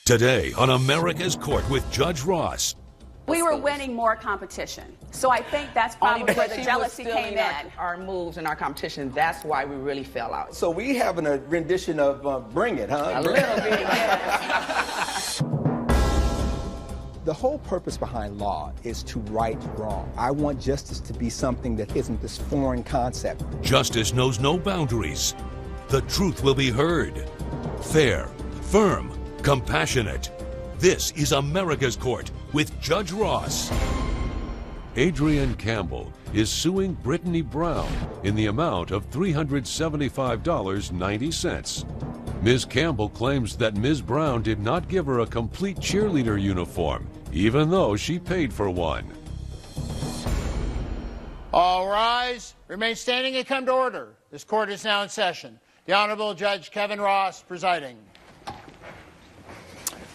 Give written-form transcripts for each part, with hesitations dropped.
Today on America's Court with Judge Ross. We were winning more competition. So I think that's probably where the jealousy came in. Our moves and our competition, that's why we really fell out. So we having a rendition of Bring It, huh? A little bit, yes. The whole purpose behind law is to right wrong. I want justice to be something that isn't this foreign concept. Justice knows no boundaries. The truth will be heard. Fair, firm, compassionate. This is America's Court with Judge Ross. Adrienne Campbell is suing Brittany Brown in the amount of $375.90. Ms. Campbell claims that Ms. Brown did not give her a complete cheerleader uniform, even though she paid for one. All rise. Remain standing and come to order. This court is now in session. The Honorable Judge Kevin Ross presiding.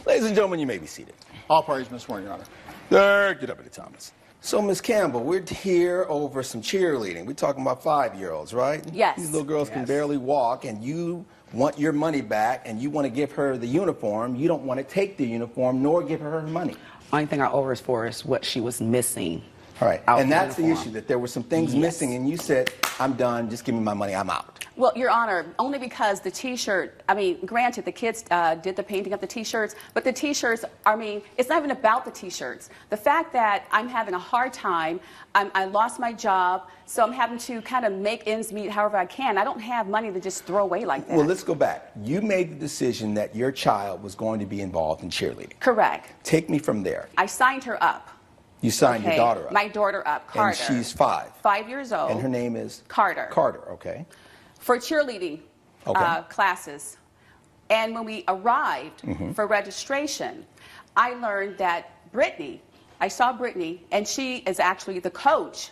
Ladies and gentlemen, you may be seated. All parties must swear, Your Honor. There, get up at the Thomas. So, Ms. Campbell, we're here over some cheerleading. We're talking about 5-year-olds, right? Yes. These little girls can barely walk, and you want your money back, and you want to give her the uniform. You don't want to take the uniform, nor give her her money. Only thing I owe her is for is what she was missing. All right, out and the that's the uniform. issue, that there were some things missing, and you said, I'm done, just give me my money, I'm out. Well, Your Honor, only because the T-shirt, granted, the kids did the painting of the T-shirts, but the T-shirts, it's not even about the T-shirts. The fact that I'm having a hard time, I lost my job, so I'm having to kind of make ends meet however I can. I don't have money to just throw away like that. Well, let's go back. You made the decision that your child was going to be involved in cheerleading. Correct. Take me from there. I signed her up. You signed your daughter up. My daughter up, Carter. And she's 5. 5 years old. And her name is? Carter. Carter, okay. For cheerleading classes. And when we arrived for registration, I learned that I saw Brittany, and she is actually the coach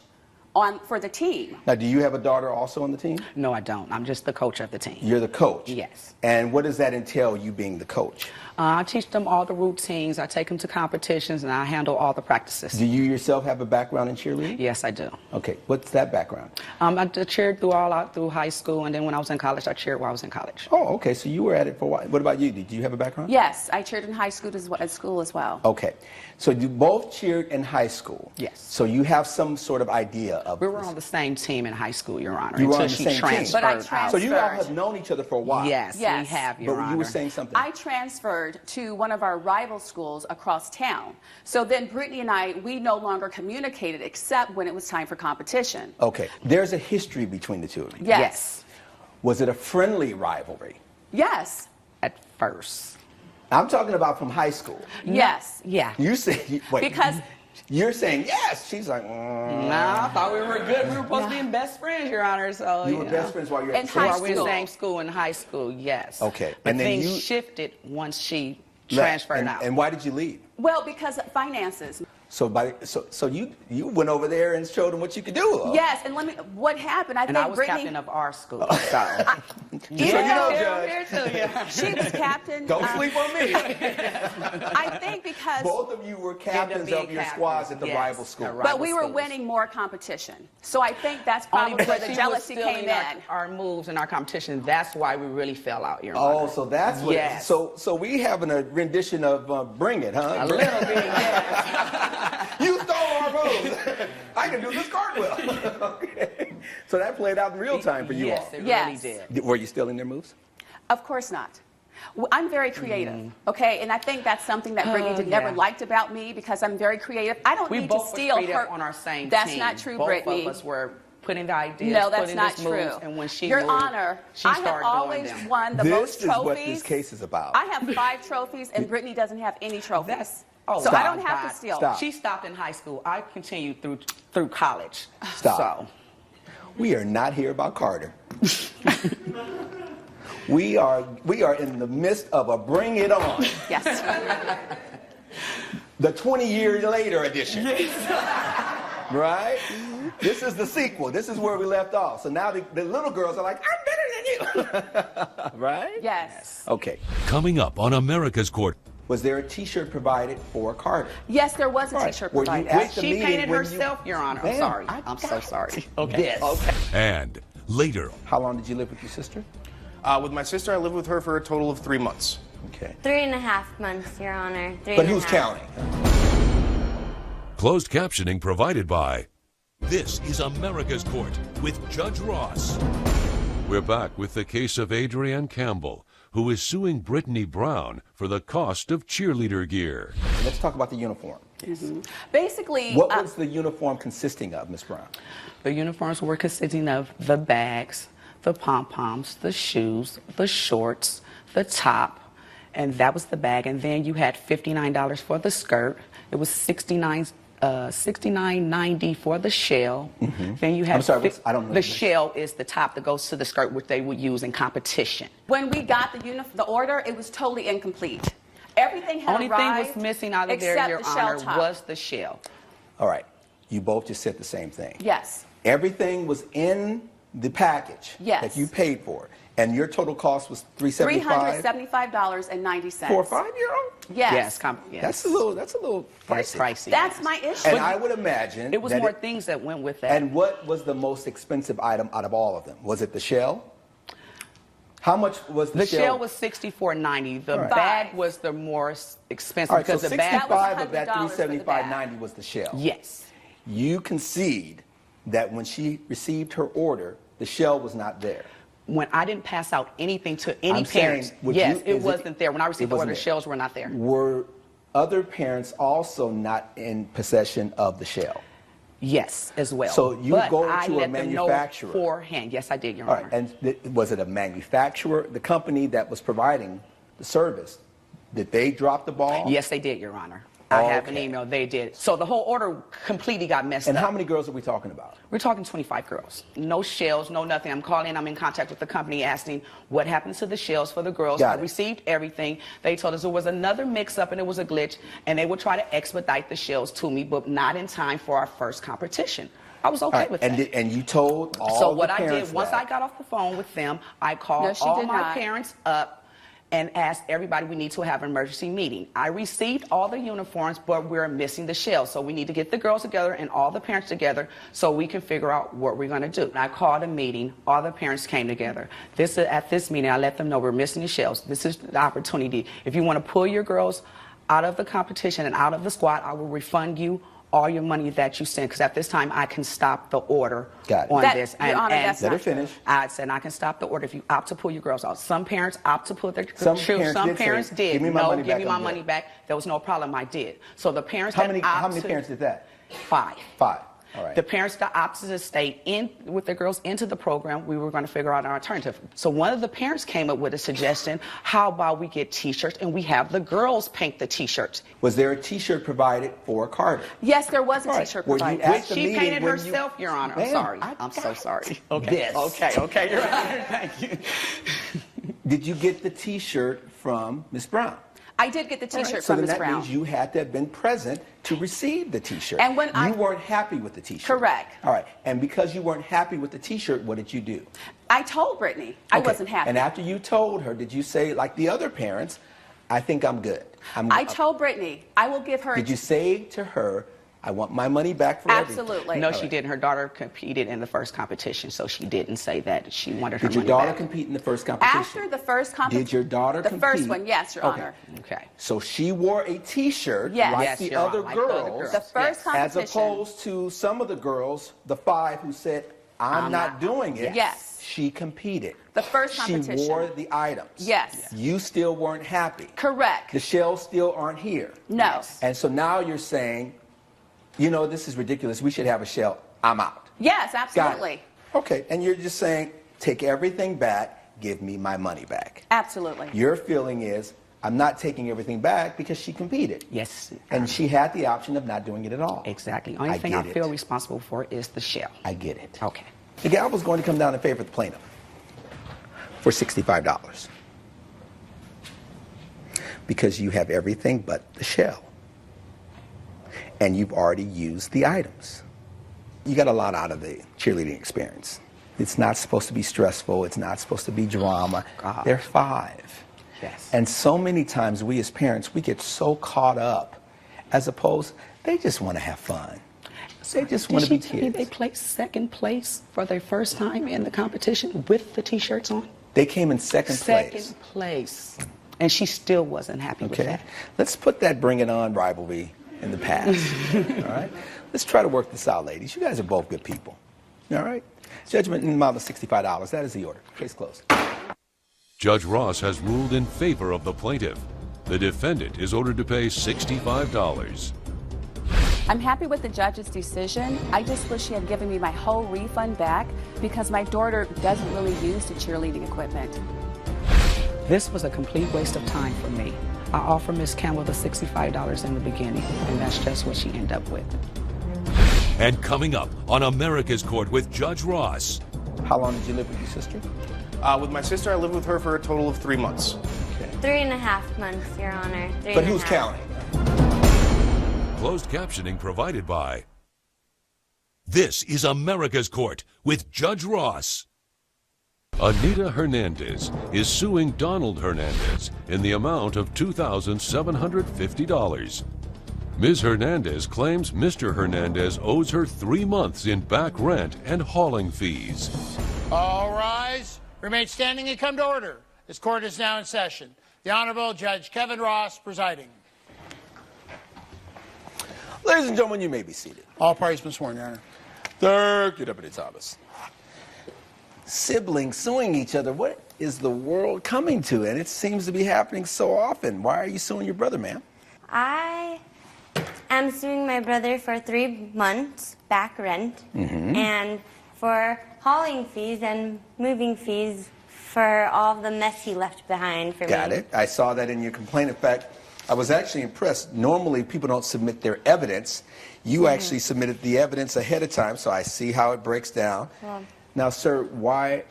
for the team. Now, do you have a daughter also on the team? No, I don't. I'm just the coach of the team. You're the coach? Yes. And what does that entail, you being the coach? I teach them all the routines. I take them to competitions, and I handle all the practices. Do you yourself have a background in cheerleading? Yes, I do. Okay. What's that background? I cheered through high school, and then when I was in college, I cheered while I was in college. Oh, okay. So you were at it for a while. What about you? Did you have a background? Yes, I cheered in high school at school as well. Okay. So you both cheered in high school? Yes. So you have some sort of idea of We were on the same team in high school, Your Honor, You were until on the she same team. transferred But I out. So you all have known each other for a while? Yes, we have, Your Honor. But you were saying something. I transferred to one of our rival schools across town. So then Brittany and we no longer communicated except when it was time for competition. Okay. There's a history between the two of you. Yes. Was it a friendly rivalry? Yes. At first. I'm talking about from high school. Yes. Yeah. You say, wait. Because You're saying yes. She's like, No, I thought we were good. We were supposed to be best friends, Your Honor. So You were best friends while you were In at high While we were in the school. same school in high school, yes. Okay. But And then things you shifted once she left. transferred out. And why did you leave? Well, because of finances. So you went over there and showed them what you could do. Huh? Yes, and what happened? I And think I was Brittany, captain of our school. So. she was captain. Don't sleep on me. I think because Both of you were captains being of your captains, squads at the yes, rival school. the but we were schools. winning more competition. So I think that's Only probably where because the she was jealousy stealing came in. our moves and our competition. That's why we really fell out, Your Honor. Oh, so that's what. Yes. So we having a rendition of Bring It, huh? A little bit, yes. You stole our moves. I can do this cartwheel. Okay. So that played out in real time for you Yes, all. it Yes. really did. Were you stealing their moves? Of course not. I'm very creative, okay? And I think that's something that Brittany never yeah. liked about me because I'm very creative. I don't We need to both steal were her. creative on our same That's team. not true, Both Brittany. of us were putting the ideas, No, that's putting not these true. moves, and when she Your moved, Honor, she I started have doing always them. won the This most is trophies. what this case is about. I have 5 trophies, and Brittany doesn't have any trophies. Oh, so I stop, don't have God. to steal. Stop. She stopped in high school. I continued through college. Stop. So. We are not here about Carter. we are in the midst of a Bring It On. Yes. The 20-year later edition. Right? This is the sequel. This is where we left off. So now the little girls are like, I'm better than you. Right? Yes. Okay. Coming up on America's Court. Was there a T-shirt provided for Carter? Yes, there was a Right. T-shirt Were you provided. at Which the she meeting painted when herself, Your Honor. I'm Ma'am, sorry. I I'm so got sorry. This. Okay. And later, How long did you live with your sister? With my sister, I lived with her for a total of 3 months. Okay. 3.5 months, Your Honor. But who's counting? Closed captioning provided by This is America's Court with Judge Ross. We're back with the case of Adrienne Campbell, who is suing Brittany Brown for the cost of cheerleader gear. Let's talk about the uniform. Basically, What was the uniform consisting of, Ms. Brown? The uniforms were consisting of the bags, the pom-poms, the shoes, the shorts, the top, and that was the bag. And then you had $59 for the skirt. It was $69.90 for the shell. Then you had I'm sorry, I don't know. the shell is the top that goes to the skirt, which they would use in competition. when we got the order, it was totally incomplete. Everything had Only thing arrived was missing out of there, except Your the shell Honor, top. was the shell. All right. You both just said the same thing. Yes. Everything was in the package Yes. that you paid for, and your total cost was $375 $375.90. for a 5-year-old. Yes. Yes, yes. That's a little That's pricey. pricey. That's my issue. And I would imagine It was that more things that went with that. And what was the most expensive item out of all of them? Was it the shell? How much was the The shell? shell was $64.90. The All right. bag was the more expensive All right, so because the bag. 65 of that $100 for the bag. $375.90 was the shell. Yes. You concede that when she received her order, the shell was not there. When I didn't pass out anything to any I'm saying, parents, would yes, you- it is it- wasn't there. When I received it the wasn't order, there. shells were not there. Were other parents also not in possession of the shell? Yes, as well. So you but go I to a let them know manufacturer. beforehand. Yes, I did, Your All Honor. right, and was it a manufacturer, the company that was providing the service? Did they drop the ball? Yes, they did, Your Honor. I have an Okay. email. They did. So the whole order completely got messed And up. how many girls are we talking about? We're talking 25 girls. No shells, no nothing. I'm calling, I'm in contact with the company asking what happened to the shells for the girls. Got I it. received everything. They told us there was another mix-up and it was a glitch, and they would try to expedite the shells to me, but not in time for our first competition. I was okay All right, with and, that. and you told all So the what I parents did, once that. I got off the phone with them, I called No, she all did my not. parents up and asked everybody, we need to have an emergency meeting. I received all the uniforms, but we're missing the shells. So we need to get the girls together and all the parents together so we can figure out what we're going to do. And I called a meeting. All the parents came together. At this meeting, I let them know we're missing the shells. This is the opportunity. If you want to pull your girls out of the competition and out of the squad, I will refund you all your money that you sent, because at this time I can stop the order Got it. on That- this. Your Honor, that's Let her not true. finish. I said I can stop the order if you opt to pull your girls out. Some parents opt to pull their Some shoes. parents Some did say, parents did. "Give me my no, money give back, me my I'm money good." back. There was no problem. I did. So the parents How that many opt to- parents did that? 5. 5. All right. The parents that opted to stay in with their girls into the program, we were going to figure out an alternative. So one of the parents came up with a suggestion: how about we get T-shirts and we have the girls paint the T-shirts? Was there a T-shirt provided for Carter? Yes, there was a All right. T-shirt Were you provided. at Which the she meeting painted when you- herself, Your Honor. I'm Ma'am, sorry. I I'm so got sorry. this. Okay, Your Honor. Thank you. Did you get the T-shirt from Ms. Brown? I did get the All right, T-shirt so from then Ms. that Brown. means you had to have been present to receive the T-shirt. And when you weren't happy with the T-shirt. Correct. All right, and because you weren't happy with the T-shirt, what did you do? I told Brittany I Okay, wasn't happy. And after you told her, did you say, like the other parents, I think I'm good? I told Brittany I will give her. Did you say to her, I want my money back for everything? Absolutely. No, All she right. didn't. Her daughter competed in the first competition, so she didn't say that she wanted her Did your money daughter back. compete in the first competition? After the first competition. Did your daughter The compete? first one, yes, Your Okay. Honor. Okay. So she wore a T-shirt Yes. like Yes, the Your Honor, other like the other girls. girls. The first Yes. As competition. opposed to some of the girls, the 5 who said, I'm not doing it. Yes. She competed. The first competition. She wore the items. Yes. You still weren't happy. Correct. The shells still aren't here. No. And so now you're saying, you know, this is ridiculous. We should have a shell. I'm out. Yes, Got absolutely. it. Okay. And you're just saying, take everything back. Give me my money back. Absolutely. Your feeling is, I'm not taking everything back because she competed. Yes. And she had the option of not doing it at all. Exactly. Only thing I get feel it. responsible for is the shell. I get it. Okay. The gal was going to come down in favor of the plaintiff for $65 because you have everything but the shell. And you've already used the items. You got a lot out of the cheerleading experience. It's not supposed to be stressful. It's not supposed to be drama. God. They're 5. Yes. And so many times we as parents, we get so caught up as opposed, they just want to have fun. They just want to be Did she tell you kids. they placed second place for their first time in the competition with the T-shirts on? They came in second place. Second place. And she still wasn't happy with Okay. that. Let's put that Bring It On rivalry in the past. All right? Let's try to work this out, ladies. You guys are both good people. All right? Judgment in the amount of $65. That is the order. Case closed. Judge Ross has ruled in favor of the plaintiff. The defendant is ordered to pay $65. I'm happy with the judge's decision. I just wish she had given me my whole refund back because my daughter doesn't really use the cheerleading equipment. This was a complete waste of time for me. I offered Ms. Campbell the $65 in the beginning, and that's just what she ended up with. And coming up on America's Court with Judge Ross. How long did you live with your sister? With my sister, I lived with her for a total of 3 months. Okay. 3.5 months, Your Honor. But who's counting? Closed captioning provided by. This is America's Court with Judge Ross. Anita Hernandez is suing Donald Hernandez in the amount of $2,750. Ms. Hernandez claims Mr. Hernandez owes her 3 months in back rent and hauling fees. All rise. Remain standing and come to order. This court is now in session. The Honorable Judge Kevin Ross presiding. Ladies and gentlemen, you may be seated. All parties been sworn, Your Honor. Third, get up at Thomas. Siblings suing each other. What is the world coming to? And it seems to be happening so often. Why are you suing your brother, ma'am? I am suing my brother for 3 months back rent and for hauling fees and moving fees for all the mess he left behind for me. Got it. I saw that in your complaint. In fact, I was actually impressed. Normally, people don't submit their evidence. You actually submitted the evidence ahead of time, so I see how it breaks down. Well, Now, sir, why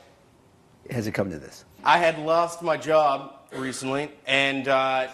has it come to this? I had lost my job recently, and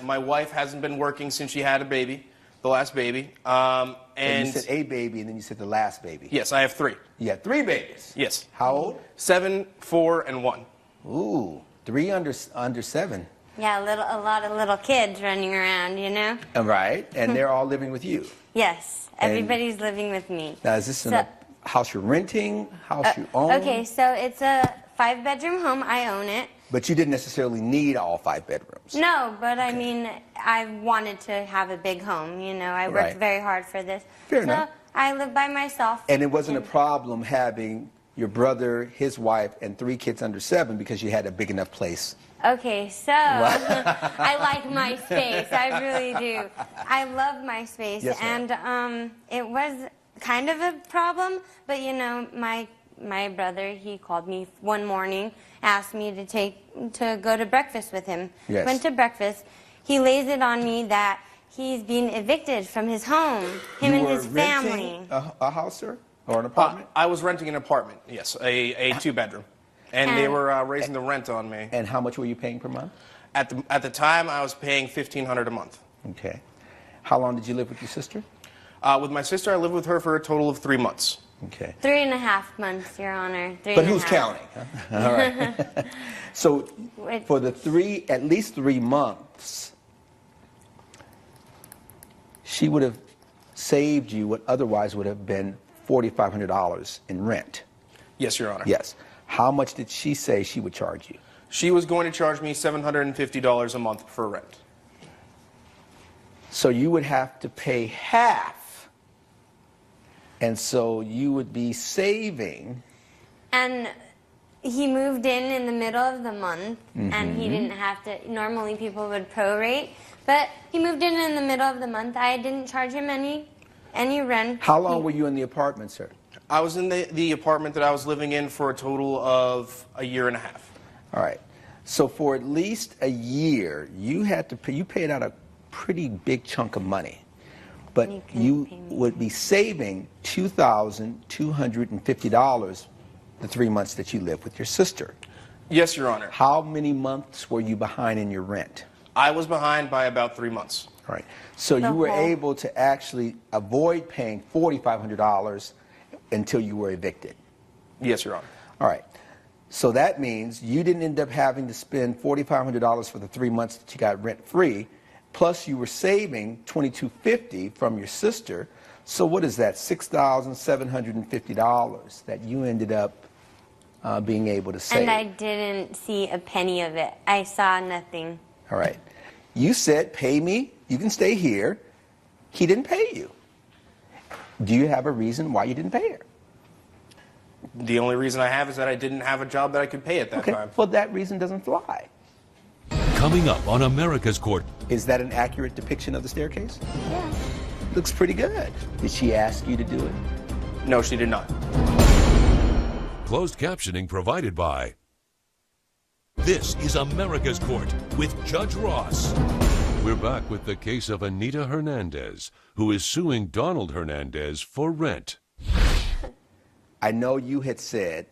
my wife hasn't been working since she had a baby, the last baby. And And you said a baby, and then you said the last baby. yes, I have 3. You had 3 babies. Yes. How old? 7, 4, and 1. Ooh, 3 under 7. yeah, a lot of little kids running around, you know? Right, and they're all living with you. Yes, And- everybody's living with me. Now, is this in So- a house you're renting, house you own? Okay, so it's a 5-bedroom home. I own it. But you didn't necessarily need all 5 bedrooms. No, but I mean, I wanted to have a big home. You know, I worked Right. very hard for this. Fair so enough. I live by myself. And it wasn't a problem having your brother, his wife, and 3 kids under 7 because you had a big enough place. Okay, so I like my space. I really do. I love my space, Yes, ma'am. and it was kind of a problem. But you know, my brother, he called me one morning, asked me to go to breakfast with him. Yes. Went to breakfast. He lays it on me that he's being evicted from his home. Him You and were his family. renting a house, sir? Or an apartment? I was renting an apartment, yes, a 2-bedroom. And they were raising the rent on me. And how much were you paying per month? At the time, I was paying $1,500 a month. Okay. How long did you live with your sister? With my sister, I lived with her for a total of 3 months. Okay. 3.5 months, Your Honor. But who's counting? Huh? All right. So for the at least 3 months, she would have saved you what otherwise would have been $4,500 in rent. Yes, Your Honor. Yes. How much did she say she would charge you? She was going to charge me $750 a month for rent. So you would have to pay half. And so you would be saving. And he moved in the middle of the month, and he didn't have to. Normally, people would prorate, but he moved in the middle of the month. I didn't charge him any rent. How long were you in the apartment, sir? I was in the apartment that I was living in for a total of a year and a half. All right. So for at least a year, you had to pay, you paid out a pretty big chunk of money. But you would be saving $2,250 the 3 months that you lived with your sister. Yes, Your Honor. How many months were you behind in your rent? I was behind by about 3 months. All right. So you were able to actually avoid paying $4,500 until you were evicted. Yes, Your Honor. All right. So that means you didn't end up having to spend $4,500 for the 3 months that you got rent-free, plus you were saving $2,250 from your sister. So what is that? $6,750 that you ended up being able to save. And I didn't see a penny of it. I saw nothing. All right. You said, pay me, you can stay here. He didn't pay you. Do you have a reason why you didn't pay her? The only reason I have is that I didn't have a job that I could pay at that time. Well, that reason doesn't fly. Coming up on America's Court. Is that an accurate depiction of the staircase? Yeah. Looks pretty good. Did she ask you to do it? No, she did not. Closed captioning provided by. This is America's Court with Judge Ross. We're back with the case of Anita Hernandez, who is suing Donald Hernandez for rent. I know you had said,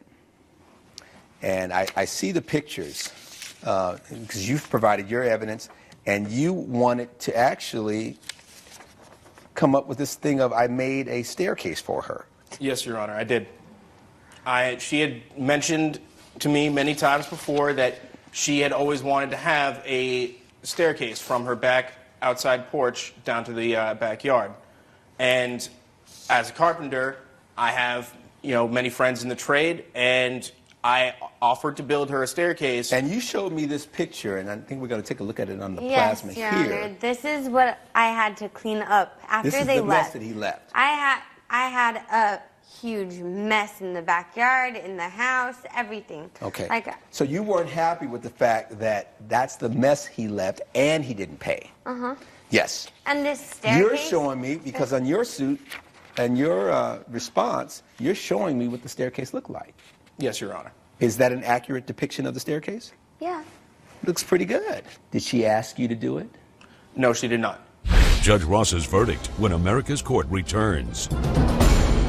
and I see the pictures, because you've provided your evidence, and you wanted to actually come up with this thing of, I made a staircase for her. Yes, Your Honor, I did. She had mentioned to me many times before that she had always wanted to have a staircase from her back outside porch down to the backyard. And as a carpenter, I have, many friends in the trade, and I offered to build her a staircase. And you showed me this picture, and I think we're going to take a look at it on the Yes, plasma Your here. Honor. This is what I had to clean up after This is they the mess left. that he left. I had a huge mess in the backyard, in the house, everything. Okay. Like, so you weren't happy with the fact that that's the mess he left and he didn't pay. Yes. and this staircase. You're showing me, because on your suit and your response, you're showing me what the staircase looked like. Yes, Your Honor. Is that an accurate depiction of the staircase? Yeah. Looks pretty good. Did she ask you to do it? No, she did not. Judge Ross's verdict when America's Court returns.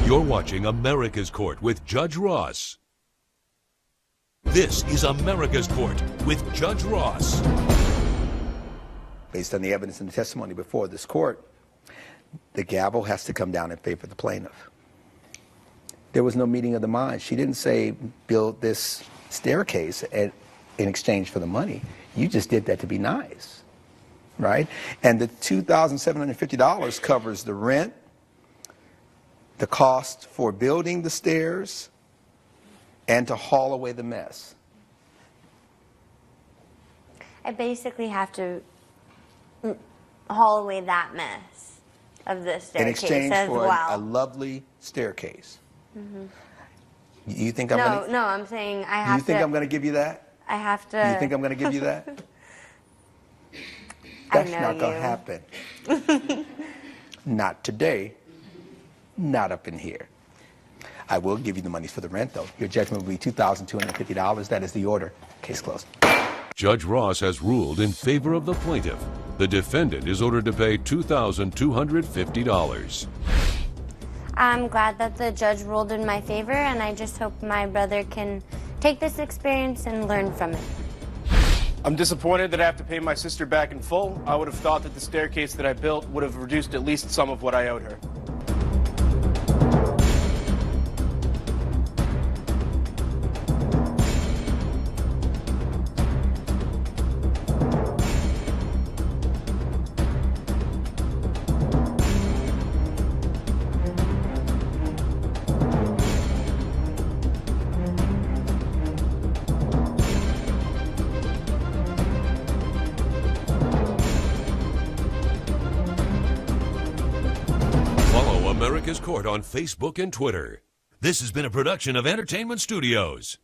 You're watching America's Court with Judge Ross. This is America's Court with Judge Ross. Based on the evidence and the testimony before this court, the gavel has to come down in favor of the plaintiff. There was no meeting of the minds. She didn't say, build this staircase in exchange for the money. You just did that to be nice, right? And the $2,750 covers the rent, the cost for building the stairs, and to haul away the mess. I basically have to haul away that mess of the staircase In exchange as for well. a lovely staircase. You think I'm gonna? No, I'm saying I have to. You think I'm gonna give you that? I have to. You think I'm gonna give you that? I That's know not gonna you. happen. Not today. Not up in here. I will give you the monies for the rent, though. Your judgment will be $2,250. That is the order. Case closed. Judge Ross has ruled in favor of the plaintiff. The defendant is ordered to pay $2,250. I'm glad that the judge ruled in my favor, and I just hope my brother can take this experience and learn from it. I'm disappointed that I have to pay my sister back in full. I would have thought that the staircase that I built would have reduced at least some of what I owed her. Follow America's Court on Facebook and Twitter. This has been a production of Entertainment Studios.